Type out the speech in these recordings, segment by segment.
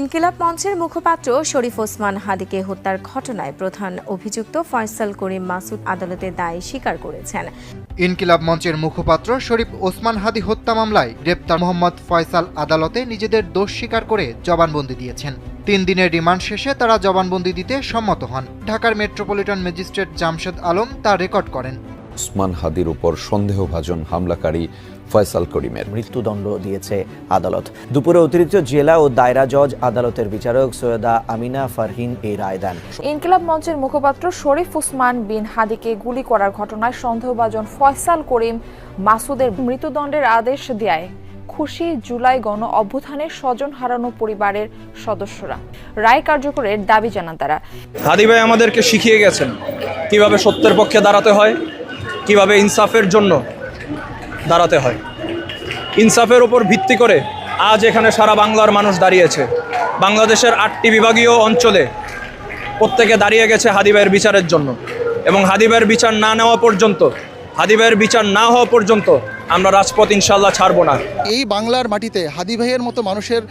ইনকিলাব মঞ্চের মুখপাত্র শরীফ ওসমান হাদিকে হত্যার ঘটনায় প্রধান অভিযুক্ত ফয়সাল করিম মাসুদ আদালতে দায় স্বীকার করেছেন। ইনকিলাব মঞ্চের মুখপাত্র শরীফ ওসমান হাদি হত্যা মামলায় গ্রেপ্তার মোহাম্মদ ফয়সাল আদালতে নিজেদের দোষ স্বীকার করে জবানবন্দি দিয়েছেন। 3 দিনের রিমান্ড শেষে তারা জবানবন্দি দিতে সম্মত হন। ঢাকার মেট্রোপলিটন ম্যাজিস্ট্রেট জামশেদ আলম তা রেকর্ড করেন। ওসমান হাদির উপর সন্দেহভাজন হামলাকারী ফয়সাল করিমের মৃত্যুদণ্ড দিয়েছে আদালত। দুপুরে অতিরিক্ত জেলা ও দায়রা জজ আদালতের বিচারক সৈয়দা আমিনা ফারহিন এই রায় দেন। ইনকিলাব মঞ্চের মুখপাত্র শরীফ ওসমান বিন হাদিকে গুলি করার ঘটনায় সন্দেহভাজন ফয়সাল করিম মাসুদের মৃত্যুদণ্ডের আদেশ দেয় খুশি জুলাই গণ অভ্যুত্থানের স্বজন হারানো পরিবারের সদস্যরা। রায় কার্যকরের দাবি জানান তারা। হাদি ভাই আমাদেরকে শিখিয়ে গেছেন কিভাবে সত্যের পক্ষে দাঁড়াতে হয়, কিভাবে ইনসাফের জন্য দাঁড়াতে হয়। ইনসাফের উপর ভিত্তি করে আজ এখানে সারা বাংলার মানুষ দাঁড়িয়েছে। বাংলাদেশের 8টি বিভাগীয় অঞ্চলে প্রত্যেকে দাঁড়িয়ে গেছে হাদি ভাইয়ের বিচারের জন্য, এবং হাদি ভাইয়ের বিচার না নেওয়া পর্যন্ত, হাদি ভাইয়ের বিচার না হওয়া পর্যন্ত আমরা রাজপথ ইনশাল্লাহ ছাড়ব না। এই বাংলার মাটিতে হাদি ভাইয়ের মতো মানুষের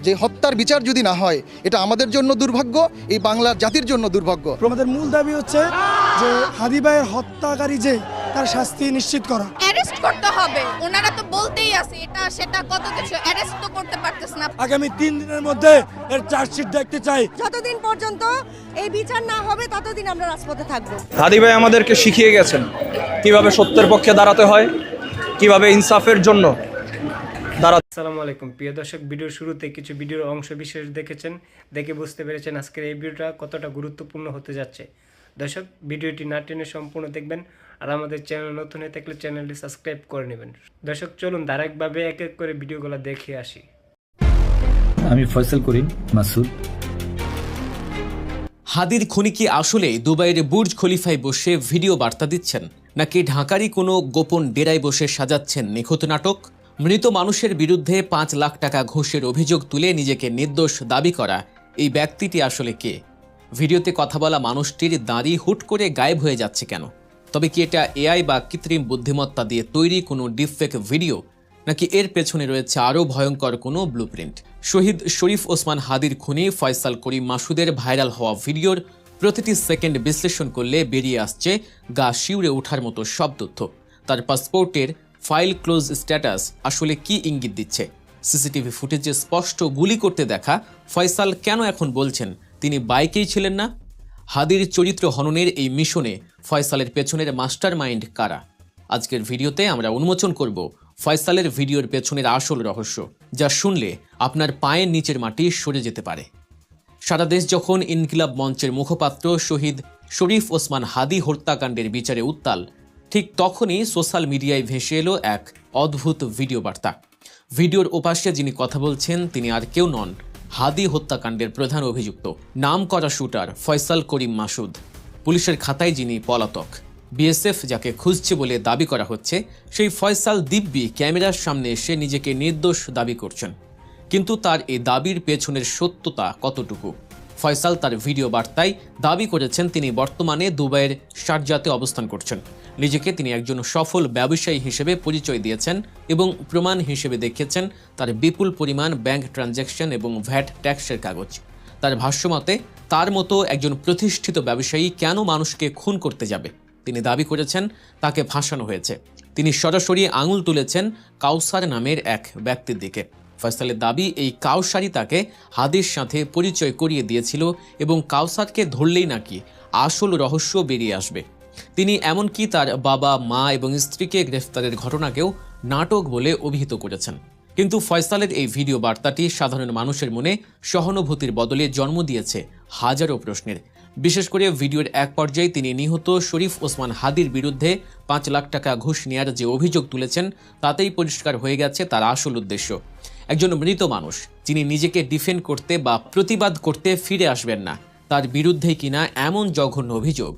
যে হত্যার বিচার যদি না হয়, এটা আমাদের জন্য দুর্ভাগ্য, এই বাংলার জাতির জন্য দুর্ভাগ্য। আমাদের মূল দাবি হচ্ছে যে হাদি ভাইয়ের হত্যাকারী যে তার শাস্তি নিশ্চিত করা। অ্যারেস্ট করতে হবে, ওনারা তো বলতেই আছে এটা সেটা কত কিছু, অ্যারেস্ট তো করতে পারতেছ না। আগামী 3 দিনের মধ্যে এর চার্জশিট দেখতে চাই। যতদিন পর্যন্ত এই বিচার না হবে ততদিন আমরা রাজপথে থাকবো। হাদি ভাই আমাদেরকে শিখিয়ে গেছেন কিভাবে সত্যের পক্ষে দাঁড়াতে হয়, কিভাবে ইনসাফের জন্য দাঁড়াতে। আসসালামু আলাইকুম প্রিয় দর্শক, ভিডিওর শুরুতে কিছু ভিডিওর অংশ বিশেষ দেখেছেন, দেখে বুঝতে পেরেছেন আজকের এই ভিডিওটা কতটা গুরুত্বপূর্ণ হতে যাচ্ছে। দর্শক, ভিডিওটি না টেনে সম্পূর্ণ দেখবেন, আর আমাদের চ্যানেল নতুন হয়ে থাকলে চ্যানেলটি সাবস্ক্রাইব করে নেবেন। দর্শক, চলুন ধারাবাহিকভাবে এক এক করে ভিডিওগুলো দেখে আসি। আমি ফয়সাল করিম মাসুদ। হাদির খুনি কি আসলে দুবাইয়ের বুর্জ খলিফায় বসে ভিডিও বার্তা দিচ্ছেন, নাকি ঢাকারই কোনো গোপন ডেরায় বসে সাজাচ্ছেন নিখুঁত নাটক? মৃত মানুষের বিরুদ্ধে 5 লাখ টাকা ঘুষের অভিযোগ তুলে নিজেকে নির্দোষ দাবি করা এই ব্যক্তিটি আসলে কে? ভিডিওতে কথা বলা মানুষটির দাড়ি হুট করে গায়েব হয়ে যাচ্ছে কেন? তবে কি এটা এআই বা কৃত্রিম বুদ্ধিমত্তা দিয়ে তৈরি কোনো ডিপফেক ভিডিও, নাকি এর পেছনে রয়েছে আরও ভয়ঙ্কর কোনো ব্লুপ্রিন্ট? শহীদ শরীফ ওসমান হাদির খুনি ফয়সাল করিম মাসুদের ভাইরাল হওয়া ভিডিওর প্রতিটি সেকেন্ড বিশ্লেষণ করলে বেরিয়ে আসছে গা শিউরে ওঠার মতো সব তথ্য। তার পাসপোর্টের ফাইল ক্লোজ স্ট্যাটাস আসলে কি ইঙ্গিত দিচ্ছে? সিসিটিভি ফুটেজে স্পষ্ট গুলি করতে দেখা ফয়সাল কেন এখন বলছেন তিনি বাইকেই ছিলেন না? হাদির চরিত্র হননের এই মিশনে ফয়সালের পেছনের মাস্টার মাইন্ড কারা? আজকের ভিডিওতে আমরা উন্মোচন করব ফয়সালের ভিডিওর পেছনের আসল রহস্য, যা শুনলে আপনার পায়ের নিচের মাটি সরে যেতে পারে। সারা দেশ যখন ইনকিলাব মঞ্চের মুখপাত্র শহীদ শরীফ ওসমান হাদি হত্যাকাণ্ডের বিচারে উত্তাল, ঠিক তখনই সোশ্যাল মিডিয়ায় ভেসে এলো এক অদ্ভুত ভিডিও বার্তা। ভিডিওর ওপাশে যিনি কথা বলছেন তিনি আর কেউ নন, হাদি হত্যাকাণ্ডের প্রধান অভিযুক্ত, নাম করা শুটার ফয়সাল করিম মাসুদ। পুলিশের খাতায় যিনি পলাতক, বিএসএফ যাকে খুঁজছে বলে দাবি করা হচ্ছে, সেই ফয়সাল দিব্যি ক্যামেরার সামনে এসে নিজেকে নির্দোষ দাবি করছেন। কিন্তু তার এই দাবির পেছনের সত্যতা কতটুকু? ফয়সাল তার ভিডিও বার্তায় দাবি করেছেন তিনি বর্তমানে দুবাইয়ের শারজাতে অবস্থান করছেন। নিজেকে তিনি একজন সফল ব্যবসায়ী হিসেবে পরিচয় দিয়েছেন এবং প্রমাণ হিসেবে দেখিয়েছেন তার বিপুল পরিমাণ ব্যাংক ট্রানজ্যাকশন এবং ভ্যাট ট্যাক্সের কাগজ। তার ভাষ্যমতে তার মতো একজন প্রতিষ্ঠিত ব্যবসায়ী কেন মানুষকে খুন করতে যাবে? তিনি দাবি করেছেন তাকে ফাঁসানো হয়েছে। তিনি সরাসরি আঙুল তুলেছেন কাউসার নামের এক ব্যক্তির দিকে। ফয়সালের দাবি এই কাউসারই তাকে হাদির সাথে পরিচয় করিয়ে দিয়েছিল এবং কাউসারকে ধরলেই নাকি আসল রহস্য বেরিয়ে আসবে। তিনি এমনকি তার বাবা, মা এবং স্ত্রীকে গ্রেফতারের ঘটনাকেও নাটক বলে অভিহিত করেছেন। কিন্তু ফয়সালের এই ভিডিও বার্তাটি সাধারণ মানুষের মনে সহানুভূতির বদলে জন্ম দিয়েছে হাজারো প্রশ্নের। বিশেষ করে ভিডিওর এক পর্যায়ে তিনি নিহত শরীফ ওসমান হাদির বিরুদ্ধে 5 লাখ টাকা ঘুষ নেয়ার যে অভিযোগ তুলেছেন, তাতেই পরিষ্কার হয়ে গেছে তার আসল উদ্দেশ্য। একজন মৃত মানুষ যিনি নিজেকে ডিফেন্ড করতে বা প্রতিবাদ করতে ফিরে আসবেন না, তার বিরুদ্ধেই কিনা এমন জঘন্য অভিযোগ।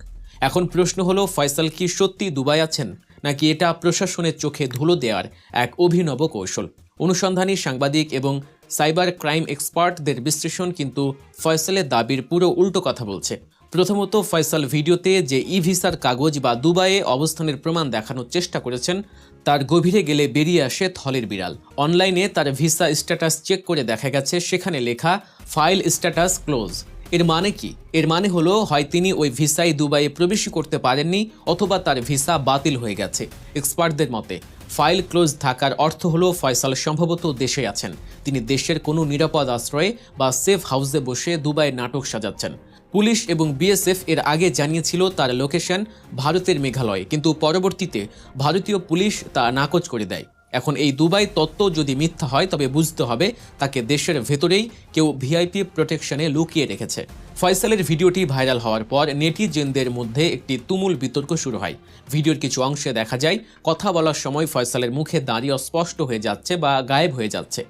এখন প্রশ্ন হলো, ফয়সাল কি সত্যি দুবাই আছেন, নাকি এটা প্রশাসনের চোখে ধুলো দেওয়ার এক অভিনব কৌশল? অনুসন্ধানী সাংবাদিক এবং সাইবার ক্রাইম এক্সপার্টদের বিশ্লেষণ কিন্তু ফয়সালের দাবির পুরো উল্টো কথা বলছে। প্রথমত, ফয়সাল ভিডিওতে যে ই ভিসার কাগজ বা দুবাইয়ে অবস্থানের প্রমাণ দেখানোর চেষ্টা করেছেন, তার গভীরে গেলে বেরিয়ে আসে থলের বিড়াল। অনলাইনে তার ভিসা স্ট্যাটাস চেক করে দেখা গেছে সেখানে লেখা ফাইল স্ট্যাটাস ক্লোজ। এর মানে কি? এর মানে হলো হয় তিনি ওই ভিসায় দুবাইয়ে প্রবেশ করতে পারেননি অথবা তার ভিসা বাতিল হয়ে গেছে। এক্সপার্টদের মতে ফাইল ক্লোজ থাকার অর্থ হলো ফয়সাল সম্ভবত দেশে আছেন। তিনি দেশের কোনো নিরাপদ আশ্রয়ে বা সেফ হাউসে বসে দুবাইয়ের নাটক সাজাচ্ছেন। পুলিশ এবং বিএসএফ এর আগে জানিয়েছিল তার লোকেশন ভারতের মেঘালয়ে, কিন্তু পরবর্তীতে ভারতীয় পুলিশ তা নাকচ করে দেয়। এখন এই দুবাই তত্ত্ব যদি মিথ্যা হয় তবে বুঝতে হবে তাকে দেশের ভেতরেই কেউ ভিআইপি প্রোটেকশনে লুকিয়ে রেখেছে। ফয়সালের ভিডিওটি ভাইরাল হওয়ার পর নেটিজেনদের মধ্যে একটি তুমুল বিতর্ক শুরু হয়। ভিডিওর কিছু অংশে দেখা যায় কথা বলার সময় ফয়সালের মুখে দাঁড়িয়ে অস্পষ্ট হয়ে যাচ্ছে বা গায়েব হয়ে যাচ্ছে।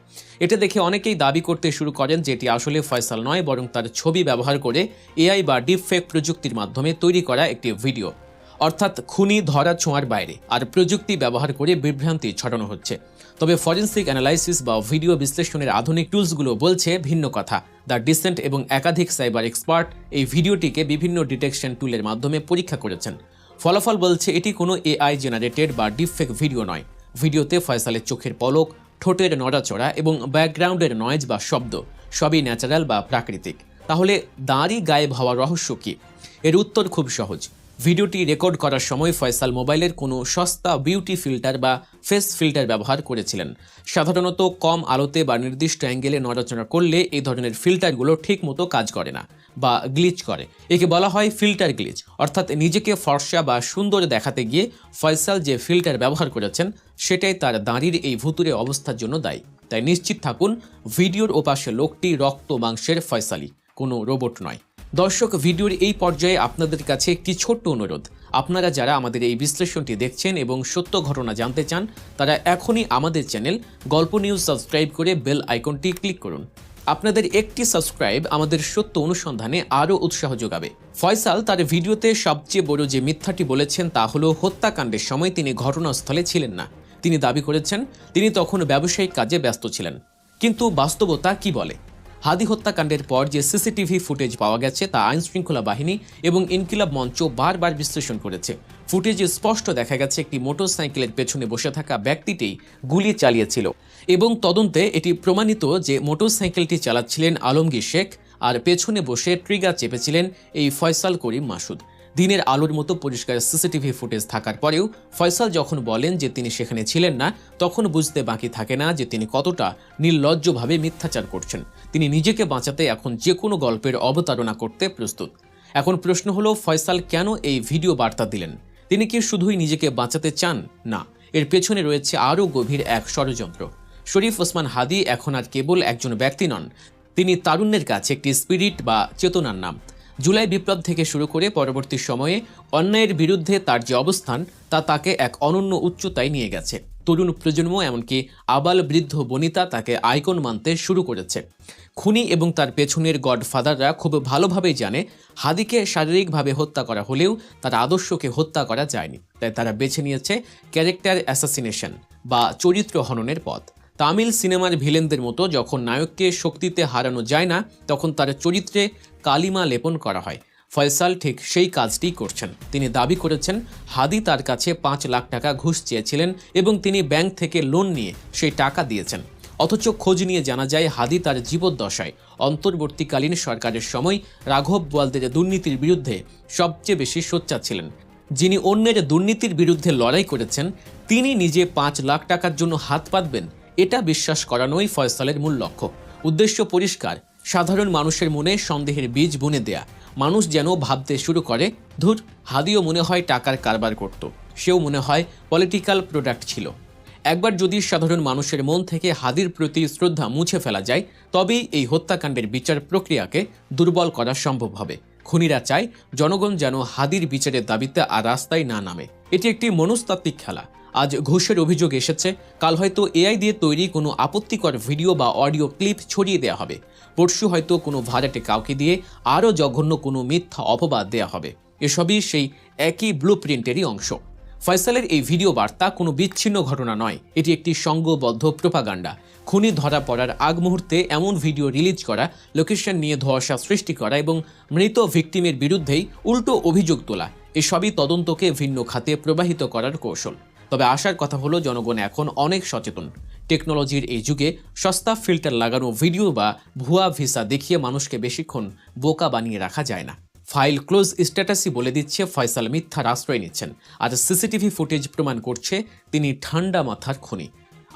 এটা দেখে অনেকেই দাবি করতে শুরু করেন যে এটি আসলে ফয়সাল নয়, বরং তার ছবি ব্যবহার করে এআই বা ডিপফেক প্রযুক্তির মাধ্যমে তৈরি করা একটি ভিডিও। অর্থাৎ খুনি ধরা ছোঁয়ার বাইরে আর প্রযুক্তি ব্যবহার করে বিভ্রান্তি ছড়ানো হচ্ছে। তবে ফরেনসিক অ্যানালাইসিস বা ভিডিও বিশ্লেষণের আধুনিক টুলসগুলো বলছে ভিন্ন কথা। দ্য ডিসেন্ট এবং একাধিক সাইবার এক্সপার্ট এই ভিডিওটিকে বিভিন্ন ডিটেকশন টুলের মাধ্যমে পরীক্ষা করেছেন। ফলাফল বলছে এটি কোনো এআই জেনারেটেড বা ডিপফেক ভিডিও নয়। ভিডিওতে ফয়সালের চোখের পলক, ঠোঁটের নড়াচড়া এবং ব্যাকগ্রাউন্ডের নয়েজ বা শব্দ সবই ন্যাচারাল বা প্রাকৃতিক। তাহলে দাড়ি গায়েব হওয়ার রহস্য কী? এর উত্তর খুব সহজ। ভিডিওটি রেকর্ড করার সময় ফয়সাল মোবাইলের কোনো সস্তা বিউটি ফিল্টার বা ফেস ফিল্টার ব্যবহার করেছিলেন। সাধারণত কম আলোতে বা নির্দিষ্ট অ্যাঙ্গেলে নড়াচড়া করলে এই ধরনের ফিল্টারগুলো ঠিকমতো কাজ করে না বা গ্লিচ করে। একে বলা হয় ফিল্টার গ্লিচ। অর্থাৎ নিজেকে ফর্সা বা সুন্দর দেখাতে গিয়ে ফয়সাল যে ফিল্টার ব্যবহার করেছেন সেটাই তার দাঁড়ির এই ভুতুরে অবস্থার জন্য দায়ী। তাই নিশ্চিত থাকুন ভিডিওর ওপাশে লোকটি রক্ত মাংসের ফয়সালি, কোনো রোবট নয়। দর্শক, ভিডিওর এই পর্যায়ে আপনাদের কাছে একটি ছোট্ট অনুরোধ। আপনারা যারা আমাদের এই বিশ্লেষণটি দেখছেন এবং সত্য ঘটনা জানতে চান তারা এখনই আমাদের চ্যানেল গল্প নিউজ সাবস্ক্রাইব করে বেল আইকনটি ক্লিক করুন। আপনাদের একটি সাবস্ক্রাইব আমাদের সত্য অনুসন্ধানে আরও উৎসাহ যোগাবে। ফয়সাল তার ভিডিওতে সবচেয়ে বড় যে মিথ্যাটি বলেছেন তা হলো হত্যাকাণ্ডের সময় তিনি ঘটনাস্থলে ছিলেন না। তিনি দাবি করেছেন তিনি তখন ব্যবসায়িক কাজে ব্যস্ত ছিলেন। কিন্তু বাস্তবতা কি বলে? হাদি হত্যাকাণ্ডের পর যে সিসিটিভি ফুটেজ পাওয়া গেছে তা আইনশৃঙ্খলা বাহিনী এবং ইনকিলাব মঞ্চ বারবার বিশ্লেষণ করেছে। ফুটেজে স্পষ্ট দেখা গেছে একটি মোটরসাইকেলের পেছনে বসে থাকা ব্যক্তিটি গুলি চালিয়েছিল এবং তদন্তে এটি প্রমাণিত যে মোটরসাইকেলটি চালাচ্ছিলেন আলমগীর শেখ আর পেছনে বসে ট্রিগার চেপেছিলেন এই ফয়সাল করিম মাসুদ। দিনের আলোর মতো পরিষ্কার সিসিটিভি ফুটেজ থাকার পরেও ফয়সাল যখন বলেন যে তিনি সেখানে ছিলেন না, তখন বুঝতে বাকি থাকে না যে তিনি কতটা নির্লজ্জভাবে মিথ্যাচার করছেন। তিনি নিজেকে বাঁচাতে এখন যে কোনো গল্পের অবতারণা করতে প্রস্তুত। এখন প্রশ্ন হলো ফয়সাল কেন এই ভিডিও বার্তা দিলেন? তিনি কি শুধুই নিজেকে বাঁচাতে চান? না, এর পেছনে রয়েছে আরও গভীর এক ষড়যন্ত্র। শরীফ ওসমান হাদি এখন আর কেবল একজন ব্যক্তি নন, তিনি তারুণ্যের কাছে একটি স্পিরিট বা চেতনার নাম। জুলাই বিপ্লব থেকে শুরু করে পরবর্তী সময়ে অন্যায়ের বিরুদ্ধে তার যে অবস্থান তা তাকে এক অনন্য উচ্চতায় নিয়ে গেছে। তরুণ প্রজন্ম এমনকি আবাল বৃদ্ধ বনিতা তাকে আইকন মানতে শুরু করেছে। খুনি এবং তার পেছনের গডফাদাররা খুব ভালোভাবেই জানে হাদিকে শারীরিকভাবে হত্যা করা হলেও তার আদর্শকে হত্যা করা যায়নি। তাই তারা বেছে নিয়েছে ক্যারেক্টার অ্যাসাসিনেশন বা চরিত্র হননের পথ। তামিল সিনেমার ভিলেনদের মতো যখন নায়ককে শক্তিতে হারানো যায় না তখন তার চরিত্রে কালিমা লেপন করা হয়। ফয়সাল ঠিক সেই কাজটি করছেন। তিনি দাবি করেছেন হাদি তার কাছে 5 লাখ টাকা ঘুষ চেয়েছিলেন এবং তিনি ব্যাংক থেকে লোন নিয়ে সেই টাকা দিয়েছেন। অথচ খোঁজ নিয়ে জানা যায় হাদি তার জীবদ্দশায় অন্তর্বর্তীকালীন সরকারের সময় রাঘব বোয়ালদের দুর্নীতির বিরুদ্ধে সবচেয়ে বেশি সোচ্চার ছিলেন। যিনি অন্যের দুর্নীতির বিরুদ্ধে লড়াই করেছেন তিনি নিজে 5 লাখ টাকার জন্য হাত পাতবেন, এটা বিশ্বাস করানোই ফয়সালের মূল লক্ষ্য। উদ্দেশ্য পরিষ্কার, সাধারণ মানুষের মনে সন্দেহের বীজ বুনে দেয়া। মানুষ যেন ভাবতে শুরু করে ধুর, হাদিও মনে হয় টাকার কারবার করত, সেও মনে হয় পলিটিক্যাল প্রোডাক্ট ছিল। একবার যদি সাধারণ মানুষের মন থেকে হাদির প্রতি শ্রদ্ধা মুছে ফেলা যায় তবেই এই হত্যাকাণ্ডের বিচার প্রক্রিয়াকে দুর্বল করা সম্ভব হবে। খুনিরা চায় জনগণ যেন হাদির বিচারের দাবিতে আর রাস্তায় না নামে। এটি একটি মনস্তাত্ত্বিক খেলা। আজ ঘুষের অভিযোগ এসেছে, কাল হয়তো এআই দিয়ে তৈরি কোনো আপত্তিকর ভিডিও বা অডিও ক্লিপ ছড়িয়ে দেওয়া হবে। পরশু হয়তো কোনো ভাড়াটে কাউকে দিয়ে আরও জঘন্য কোনো মিথ্যা অপবাদ দেওয়া হবে। এসবই সেই একই ব্লুপ্রিন্টেরই অংশ। ফয়সালের এই ভিডিও বার্তা কোনো বিচ্ছিন্ন ঘটনা নয়, এটি একটি সংঘবদ্ধ প্রোপাগান্ডা। খুনি ধরা পড়ার আগ মুহূর্তে এমন ভিডিও রিলিজ করা, লোকেশন নিয়ে ধোঁয়াশা সৃষ্টি করা এবং মৃত ভিকটিমের বিরুদ্ধেই উল্টো অভিযোগ তোলা, এসবই তদন্তকে ভিন্ন খাতে প্রবাহিত করার কৌশল। তবে আশার কথা হলো জনগণ এখন অনেক সচেতন। টেকনোলজির এই যুগে সস্তা ফিল্টার লাগানো ভিডিও বা ভুয়া ভিসা দেখিয়ে মানুষকে বেশিক্ষণ বোকা বানিয়ে রাখা যায় না। ফাইল ক্লোজ স্ট্যাটাসই বলে দিচ্ছে ফয়সাল মিথ্যার আশ্রয় নিচ্ছেন, আর সিসিটিভি ফুটেজ প্রমাণ করছে তিনি ঠান্ডা মাথার খুনি।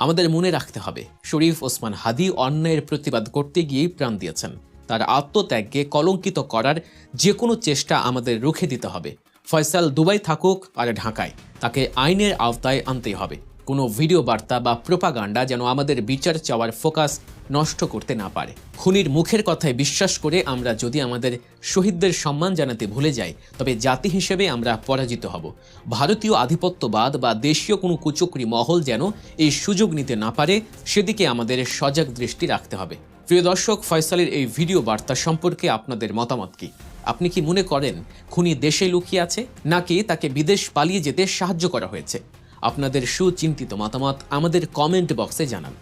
আমাদের মনে রাখতে হবে, শরীফ ওসমান হাদি অন্যায়ের প্রতিবাদ করতে গিয়েই প্রাণ দিয়েছেন। তার আত্মত্যাগকে কলঙ্কিত করার যে কোনো চেষ্টা আমাদের রুখে দিতে হবে। ফয়সাল দুবাই থাকুক আর ঢাকায়, তাকে আইনের আওতায় আনতেই হবে। কোনো ভিডিও বার্তা বা প্রোপাগান্ডা যেন আমাদের বিচার চাওয়ার ফোকাস নষ্ট করতে না পারে। খুনির মুখের কথায় বিশ্বাস করে আমরা যদি আমাদের শহীদদের সম্মান জানাতে ভুলে যাই, তবে জাতি হিসেবে আমরা পরাজিত হব। ভারতীয় আধিপত্যবাদ বা দেশীয় কোনো কুচক্রী মহল যেন এই সুযোগ নিতে না পারে, সেদিকে আমাদের সজাগ দৃষ্টি রাখতে হবে। প্রিয় দর্শক, ফয়সালের এই ভিডিও বার্তা সম্পর্কে আপনাদের মতামত কি? আপনি কি মনে করেন খুনি দেশে লুকিয়ে আছে, নাকি তাকে বিদেশ পালিয়ে যেতে সাহায্য করা হয়েছে? আপনাদের সুচিন্তিত মতামত আমাদের কমেন্ট বক্সে জানান।